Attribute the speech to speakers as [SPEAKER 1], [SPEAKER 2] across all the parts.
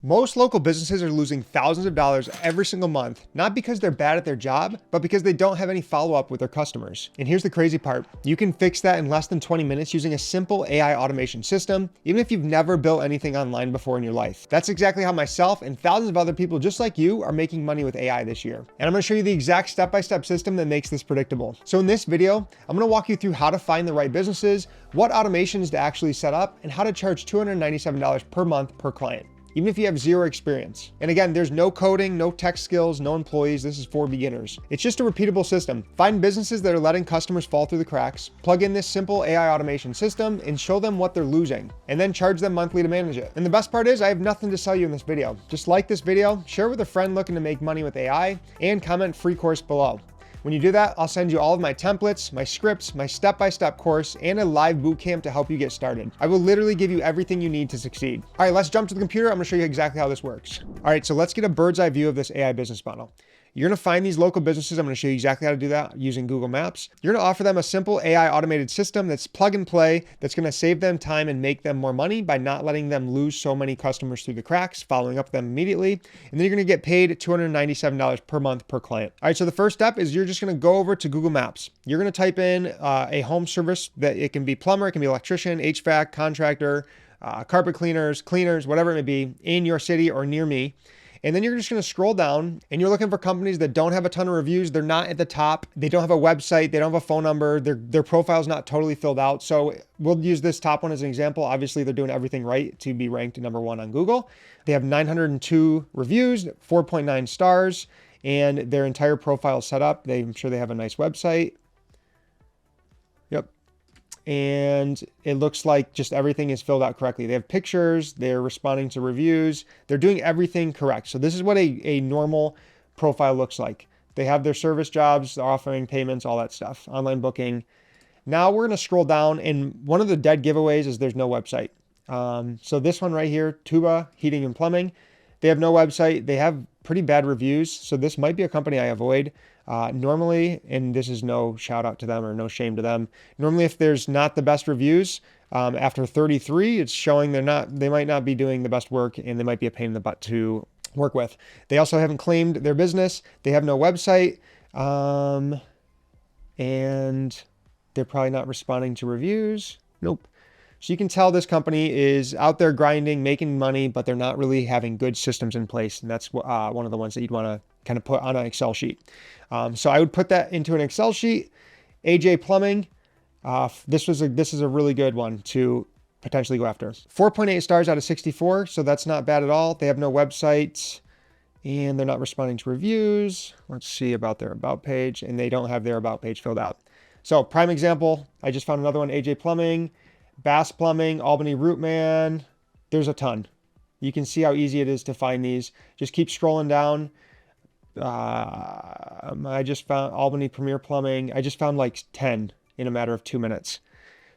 [SPEAKER 1] Most local businesses are losing thousands of dollars every single month, not because they're bad at their job, but because they don't have any follow-up with their customers. And here's the crazy part. You can fix that in less than 20 minutes using a simple AI automation system, even if you've never built anything online before in your life. That's exactly how myself and thousands of other people just like you are making money with AI this year. And I'm gonna show you the exact step-by-step system that makes this predictable. So in this video, I'm gonna walk you through how to find the right businesses, what automations to actually set up, and how to charge $297 per month per client, even if you have zero experience. And again, there's no coding, no tech skills, no employees. This is for beginners. It's just a repeatable system. Find businesses that are letting customers fall through the cracks, plug in this simple AI automation system, and show them what they're losing, and then charge them monthly to manage it. And the best part is I have nothing to sell you in this video. Just like this video, share it with a friend looking to make money with AI, and comment free course below. When you do that, I'll send you all of my templates, my scripts, my step-by-step course, and a live bootcamp to help you get started. I will literally give you everything you need to succeed. All right, let's jump to the computer. I'm gonna show you exactly how this works. All right, so let's get a bird's eye view of this AI business model. You're gonna find these local businesses. I'm gonna show you exactly how to do that using Google Maps. You're gonna offer them a simple AI automated system that's plug and play, that's gonna save them time and make them more money by not letting them lose so many customers through the cracks, following up with them immediately. And then you're gonna get paid $297 per month per client. All right, so the first step is you're just gonna go over to Google Maps. You're gonna type in a home service that it can be plumber, it can be electrician, HVAC, contractor, carpet cleaners, whatever it may be in your city or near me. And then you're just going to scroll down and you're looking for companies that don't have a ton of reviews. They're not at the top. They don't have a website. They don't have a phone number. Their profile's not totally filled out. So we'll use this top one as an example. Obviously, they're doing everything right to be ranked #1 on Google. They have 902 reviews, 4.9 stars, and their entire profile is set up. I'm sure they have a nice website. Yep. And it looks like just everything is filled out correctly. They have pictures, they're responding to reviews, they're doing everything correct. So this is what a normal profile looks like. They have their service jobs, they're offering payments, all that stuff, online booking. Now we're gonna scroll down, and one of the dead giveaways is there's no website. So this one right here, Tuba Heating and Plumbing, they have no website. They have pretty bad reviews. So this might be a company I avoid. Normally, and this is no shout out to them or no shame to them. Normally, if there's not the best reviews, after 33, it's showing they might not be doing the best work, and they might be a pain in the butt to work with. They also haven't claimed their business. They have no website, and they're probably not responding to reviews. Nope. So you can tell this company is out there grinding, making money, but they're not really having good systems in place. And that's one of the ones that you'd want to kind of put on an Excel sheet. So I would put that into an Excel sheet. AJ Plumbing, this is a really good one to potentially go after. 4.8 stars out of 64, so that's not bad at all. They have no website, and they're not responding to reviews. Let's see about their about page, and they don't have their about page filled out. So prime example, I just found another one, AJ Plumbing, Bass Plumbing, Albany Rootman. There's a ton. You can see how easy it is to find these. Just keep scrolling down. I just found Albany Premier Plumbing. I just found like 10 in a matter of 2 minutes.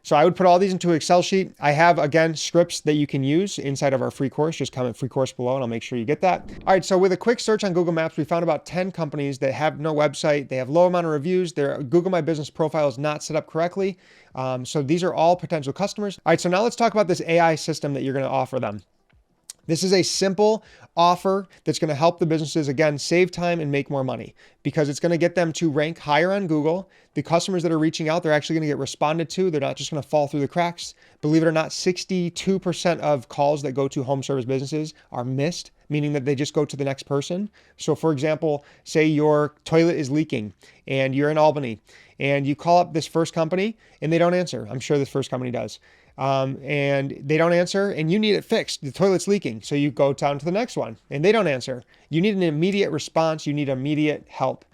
[SPEAKER 1] So I would put all these into an Excel sheet. I have, again, scripts that you can use inside of our free course. Just comment free course below and I'll make sure you get that. All right, so with a quick search on Google Maps, we found about 10 companies that have no website. They have low amount of reviews. Their Google My Business profile is not set up correctly. So these are all potential customers. All right, so now let's talk about this AI system that you're gonna offer them. This is a simple offer that's going to help the businesses, again, save time and make more money, because it's going to get them to rank higher on Google. The customers that are reaching out, they're actually going to get responded to. They're not just going to fall through the cracks. Believe it or not, 62% of calls that go to home service businesses are missed, meaning that they just go to the next person. So for example, say your toilet is leaking and you're in Albany and you call up this first company and they don't answer. I'm sure this first company does. And they don't answer and you need it fixed. The toilet's leaking. So you go down to the next one and they don't answer. You need an immediate response. You need immediate help.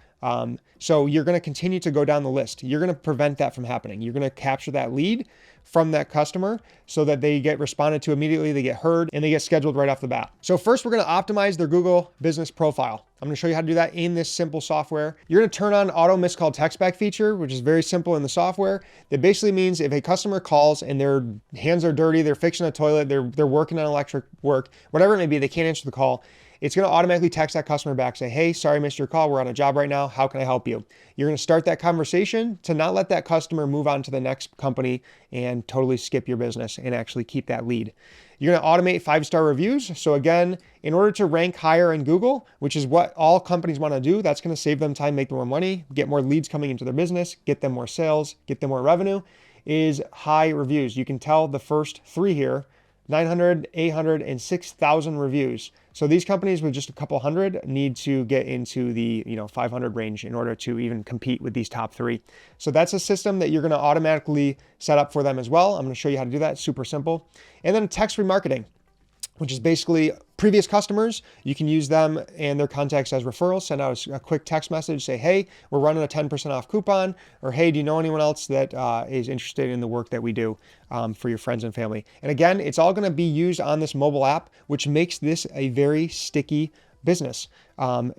[SPEAKER 1] So you're going to continue to go down the list. You're going to prevent that from happening. You're going to capture that lead from that customer so that they get responded to immediately, they get heard, and they get scheduled right off the bat. So first, we're going to optimize their Google business profile. I'm going to show you how to do that in this simple software. You're going to turn on auto missed call text back feature, which is very simple in the software. That basically means if a customer calls and their hands are dirty, they're fixing a toilet, they're working on electric work, whatever it may be, they can't answer the call. It's going to automatically text that customer back, say, hey, sorry, I missed your call. We're on a job right now. How can I help you? You're going to start that conversation to not let that customer move on to the next company and totally skip your business and actually keep that lead. You're going to automate 5-star reviews. So again, in order to rank higher in Google, which is what all companies want to do, that's going to save them time, make them more money, get more leads coming into their business, get them more sales, get them more revenue, is high reviews. You can tell the first 3 here, 900, 800, and 6,000 reviews. So these companies with just a couple hundred need to get into the 500 range in order to even compete with these top 3. So that's a system that you're going to automatically set up for them as well. I'm going to show you how to do that. It's super simple. And then text remarketing, which is basically previous customers. You can use them and their contacts as referrals. Send out a quick text message, say, hey, we're running a 10% off coupon, or hey, do you know anyone else that is interested in the work that we do for your friends and family? And again, it's all gonna be used on this mobile app, which makes this a very sticky business.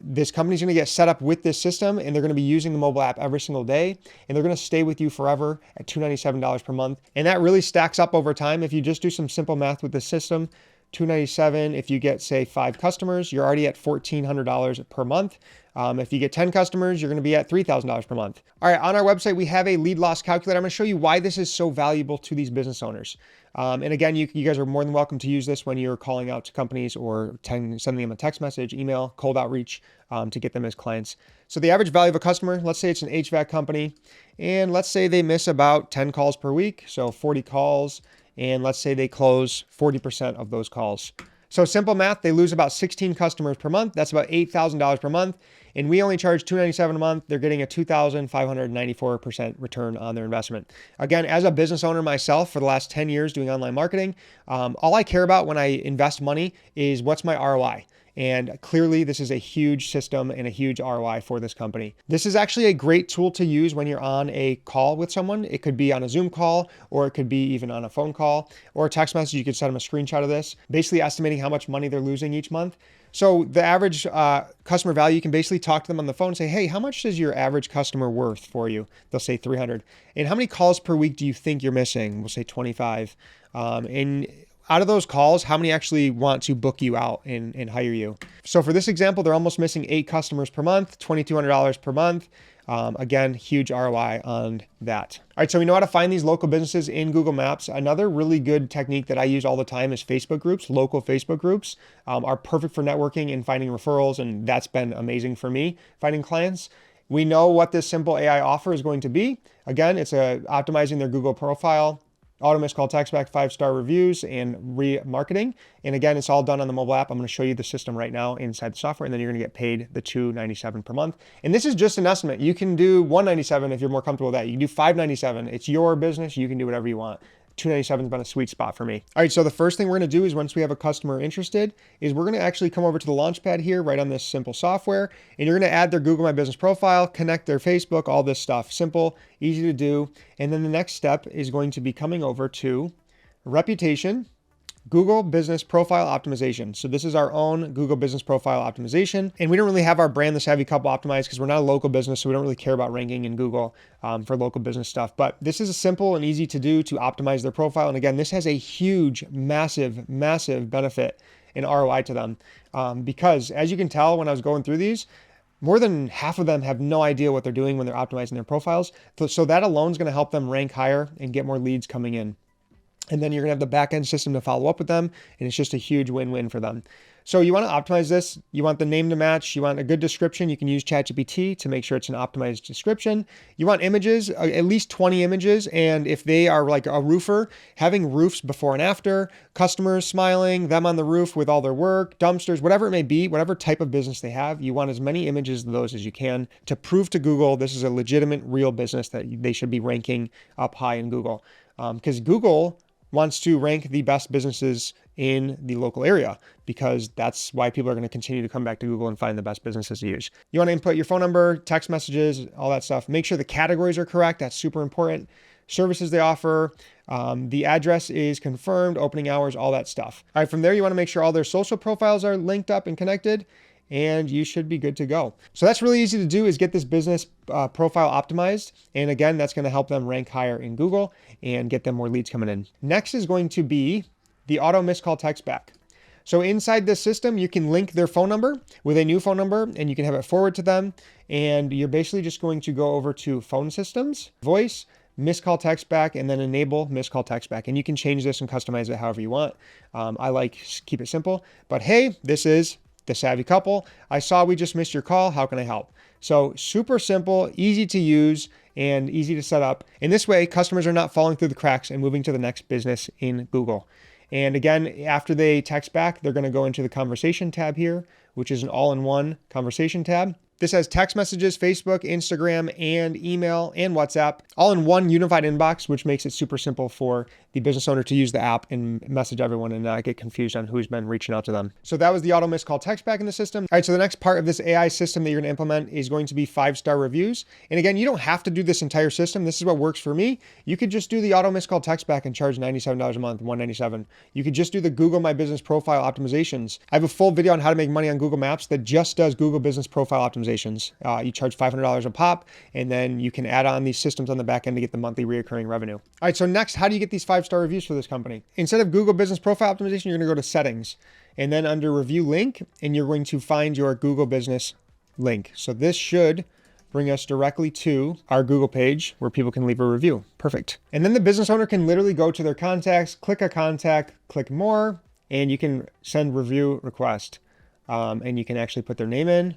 [SPEAKER 1] This company's gonna get set up with this system, and they're gonna be using the mobile app every single day, and they're gonna stay with you forever at $297 per month. And that really stacks up over time. If you just do some simple math with the system, $297, if you get, say, 5 customers, you're already at $1,400 per month. If you get 10 customers, you're going to be at $3,000 per month. All right, on our website, we have a lead loss calculator. I'm going to show you why this is so valuable to these business owners. And again, you guys are more than welcome to use this when you're calling out to companies or sending them a text message, email, cold outreach to get them as clients. So the average value of a customer, let's say it's an HVAC company, and let's say they miss about 10 calls per week, so 40 calls, and let's say they close 40% of those calls. So simple math, they lose about 16 customers per month. That's about $8,000 per month. And we only charge $297 a month. They're getting a 2,594% return on their investment. Again, as a business owner myself for the last 10 years doing online marketing, all I care about when I invest money is what's my ROI. And clearly this is a huge system and a huge ROI for this company. This is actually a great tool to use when you're on a call with someone. It could be on a Zoom call, or it could be even on a phone call or a text message. You could send them a screenshot of this, basically estimating how much money they're losing each month. So the average customer value, you can basically talk to them on the phone and say, hey, how much is your average customer worth for you? They'll say 300. And how many calls per week do you think you're missing? We'll say 25. And out of those calls, how many actually want to book you out and hire you? So for this example, they're almost missing 8 customers per month, $2,200 per month. Again, huge ROI on that. All right, so we know how to find these local businesses in Google Maps. Another really good technique that I use all the time is Facebook groups. Local Facebook groups are perfect for networking and finding referrals, and that's been amazing for me, finding clients. We know what this simple AI offer is going to be. Again, it's optimizing their Google profile, auto missed call text back, 5-star reviews, and remarketing. And again, it's all done on the mobile app. I'm going to show you the system right now inside the software, and then you're going to get paid the $297 per month. And this is just an estimate. You can do $197 if you're more comfortable with that. You can do $597. It's your business. You can do whatever you want. $297 has been a sweet spot for me. All right, so the first thing we're going to do is once we have a customer interested is we're going to actually come over to the Launchpad here, right on this simple software, and you're going to add their Google My Business profile, connect their Facebook, all this stuff. Simple, easy to do. And then the next step is going to be coming over to reputation, Google Business Profile Optimization. So this is our own Google Business Profile Optimization. And we don't really have our Brand the Savvy couple optimized because we're not a local business, so we don't really care about ranking in Google for local business stuff. But this is a simple and easy to do to optimize their profile. And again, this has a huge, massive, massive benefit in ROI to them. Because as you can tell when I was going through these, more than half of them have no idea what they're doing when they're optimizing their profiles. So that alone is going to help them rank higher and get more leads coming in. And then you're gonna have the back-end system to follow up with them, and it's just a huge win-win for them. So you wanna optimize this. You want the name to match. You want a good description. You can use ChatGPT to make sure it's an optimized description. You want images, at least 20 images, and if they are like a roofer, having roofs before and after, customers smiling, them on the roof with all their work, dumpsters, whatever it may be, whatever type of business they have, you want as many images of those as you can to prove to Google this is a legitimate, real business that they should be ranking up high in Google. Because Google wants to rank the best businesses in the local area because that's why people are going to continue to come back to Google and find the best businesses to use. You want to input your phone number, text messages, all that stuff. Make sure the categories are correct. That's super important. Services they offer, the address is confirmed, opening hours, all that stuff. All right, from there, you want to make sure all their social profiles are linked up and connected, and you should be good to go. So that's really easy to do, is get this business profile optimized. And again, that's going to help them rank higher in Google and get them more leads coming in. Next is going to be the auto missed call text back. So inside this system, you can link their phone number with a new phone number, and you can have it forward to them. And you're basically just going to go over to phone systems, voice, missed call text back, and then enable missed call text back. And you can change this and customize it however you want. I like keep it simple, but hey, this is the savvy couple. I saw we just missed your call. How can I help? So super simple, easy to use, and easy to set up. In this way, customers are not falling through the cracks and moving to the next business in Google. And again, after they text back, they're going to go into the conversation tab here, which is an all-in-one conversation tab. This has text messages, Facebook, Instagram, and email, and WhatsApp, all in one unified inbox, which makes it super simple for the business owner to use the app and message everyone and not get confused on who's been reaching out to them. So that was the auto missed call text back in the system. All right, so the next part of this AI system that you're gonna implement is going to be 5-star reviews. And again, you don't have to do this entire system. This is what works for me. You could just do the auto missed call text back and charge $97 a month, $197. You could just do the Google My Business Profile optimizations. I have a full video on how to make money on Google Maps that just does Google Business Profile optimizations. You charge $500 a pop, and then you can add on these systems on the back end to get the monthly reoccurring revenue. All right, so next, how do you get these 5-star reviews for this company? Instead of Google Business Profile Optimization, you're gonna go to Settings, and then under Review Link, and you're going to find your Google Business link. So this should bring us directly to our Google page where people can leave a review. Perfect. And then the business owner can literally go to their contacts, click a contact, click more, and you can send review request. And you can actually put their name in,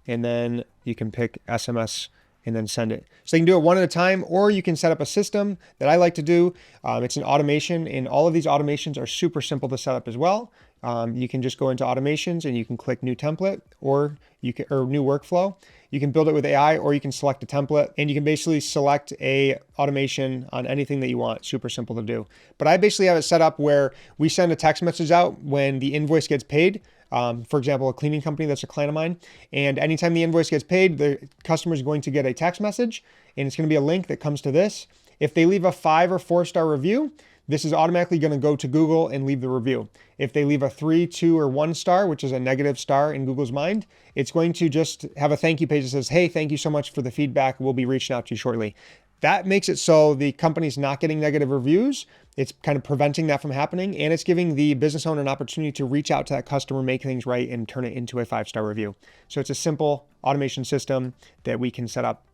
[SPEAKER 1] and then you can pick SMS and then send it. So you can do it one at a time, or you can set up a system that I like to do. It's an automation, and all of these automations are super simple to set up as well. You can just go into automations and you can click new template or new workflow. You can build it with AI, or you can select a template, and you can basically select a automation on anything that you want. Super simple to do. But I basically have it set up where we send a text message out when the invoice gets paid. For example, a cleaning company that's a client of mine, and anytime the invoice gets paid, the customer is going to get a text message, and it's going to be a link that comes to this. If they leave a 5 or 4-star review, this is automatically going to go to Google and leave the review. If they leave a 3, 2, or 1 star, which is a negative star in Google's mind, it's going to just have a thank you page that says, hey, thank you so much for the feedback. We'll be reaching out to you shortly. That makes it so the company's not getting negative reviews. It's kind of preventing that from happening, and it's giving the business owner an opportunity to reach out to that customer, make things right, and turn it into a 5-star review. So it's a simple automation system that we can set up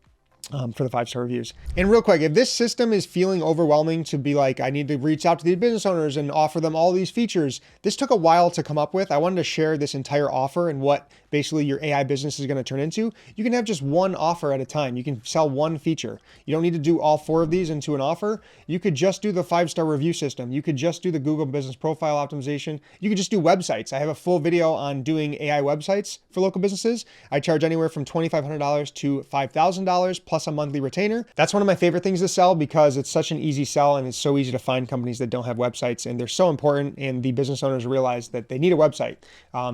[SPEAKER 1] for the 5-star reviews. And real quick, if this system is feeling overwhelming to be like, I need to reach out to these business owners and offer them all these features, this took a while to come up with. I wanted to share this entire offer and what basically your AI business is going to turn into. You can have just one offer at a time. You can sell one feature. You don't need to do all 4 of these into an offer. You could just do the 5-star review system. You could just do the Google Business Profile Optimization. You could just do websites. I have a full video on doing AI websites for local businesses. I charge anywhere from $2,500 to $5,000 plus a monthly retainer. That's one of my favorite things to sell because it's such an easy sell, and it's so easy to find companies that don't have websites, and they're so important, and the business owners realize that they need a website.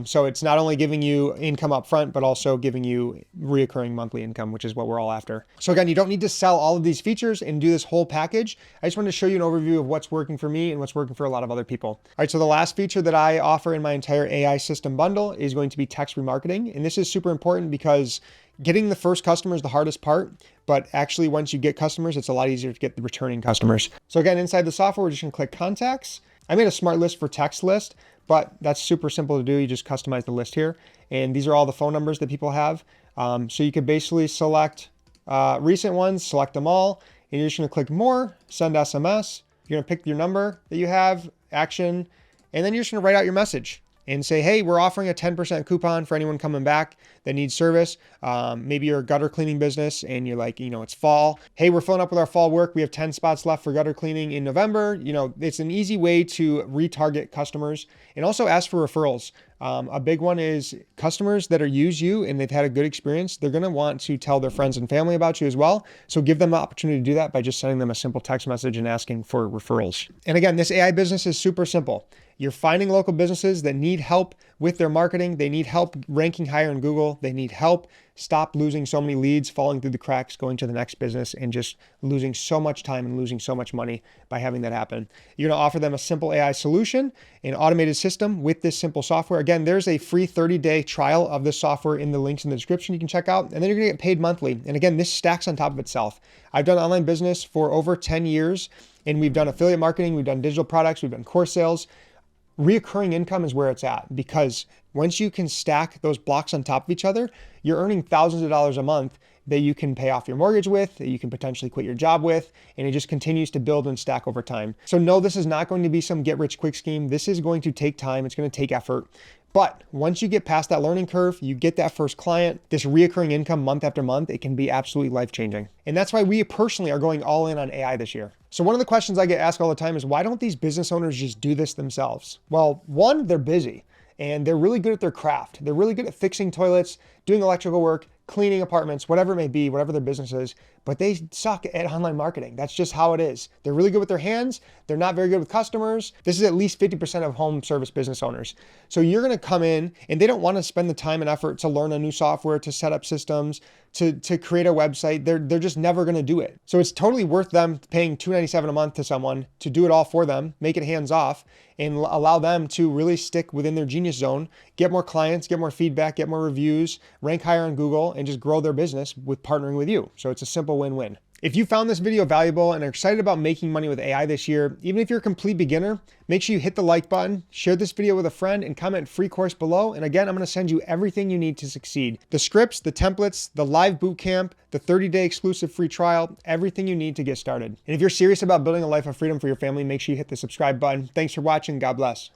[SPEAKER 1] So it's not only giving you income up front, but also giving you reoccurring monthly income, which is what we're all after. So again, you don't need to sell all of these features and do this whole package. I just wanted to show you an overview of what's working for me and what's working for a lot of other people. All right, so the last feature that I offer in my entire AI system bundle is going to be text remarketing. And this is super important because getting the first customer is the hardest part, but actually once you get customers, it's a lot easier to get the returning customers. So again, inside the software, we're just gonna click contacts. I made a smart list for text list, but that's super simple to do. You just customize the list here. And these are all the phone numbers that people have. So you could basically select recent ones, select them all, and you're just gonna click more, send SMS. You're gonna pick your number that you have, action, and then you're just gonna write out your message and say, hey, we're offering a 10% coupon for anyone coming back that needs service. Maybe you're a gutter cleaning business and you're like, it's fall. Hey, we're filling up with our fall work. We have 10 spots left for gutter cleaning in November. It's an easy way to retarget customers and also ask for referrals. A big one is customers that use you and they've had a good experience. They're going to want to tell their friends and family about you as well. So give them the opportunity to do that by just sending them a simple text message and asking for referrals. And again, this AI business is super simple. You're finding local businesses that need help with their marketing. They need help ranking higher in Google. They need help stop losing so many leads, falling through the cracks, going to the next business, and just losing so much time and losing so much money by having that happen. You're going to offer them a simple AI solution, an automated system with this simple software. Again, there's a free 30-day trial of this software in the links in the description you can check out, and then you're going to get paid monthly. And again, this stacks on top of itself. I've done online business for over 10 years, and we've done affiliate marketing, we've done digital products, we've done course sales. Reoccurring income is where it's at, because once you can stack those blocks on top of each other, you're earning thousands of dollars a month that you can pay off your mortgage with, that you can potentially quit your job with, and it just continues to build and stack over time. So no, this is not going to be some get rich quick scheme. This is going to take time. It's going to take effort. But once you get past that learning curve, you get that first client, this reoccurring income month after month, it can be absolutely life-changing. And that's why we personally are going all in on AI this year. So one of the questions I get asked all the time is, why don't these business owners just do this themselves? Well, one, they're busy and they're really good at their craft. They're really good at fixing toilets, doing electrical work, cleaning apartments, whatever it may be, whatever their business is, but they suck at online marketing. That's just how it is. They're really good with their hands. They're not very good with customers. This is at least 50% of home service business owners. So you're going to come in and they don't want to spend the time and effort to learn a new software, to set up systems, to create a website. They're just never going to do it. So it's totally worth them paying $297 a month to someone to do it all for them, make it hands off, and allow them to really stick within their genius zone, get more clients, get more feedback, get more reviews, rank higher on Google, and just grow their business with partnering with you. So it's a simple win-win. If you found this video valuable and are excited about making money with AI this year, even if you're a complete beginner, make sure you hit the like button, share this video with a friend, and comment free course below. And again, I'm going to send you everything you need to succeed. The scripts, the templates, the live bootcamp, the 30-day exclusive free trial, everything you need to get started. And if you're serious about building a life of freedom for your family, make sure you hit the subscribe button. Thanks for watching. God bless.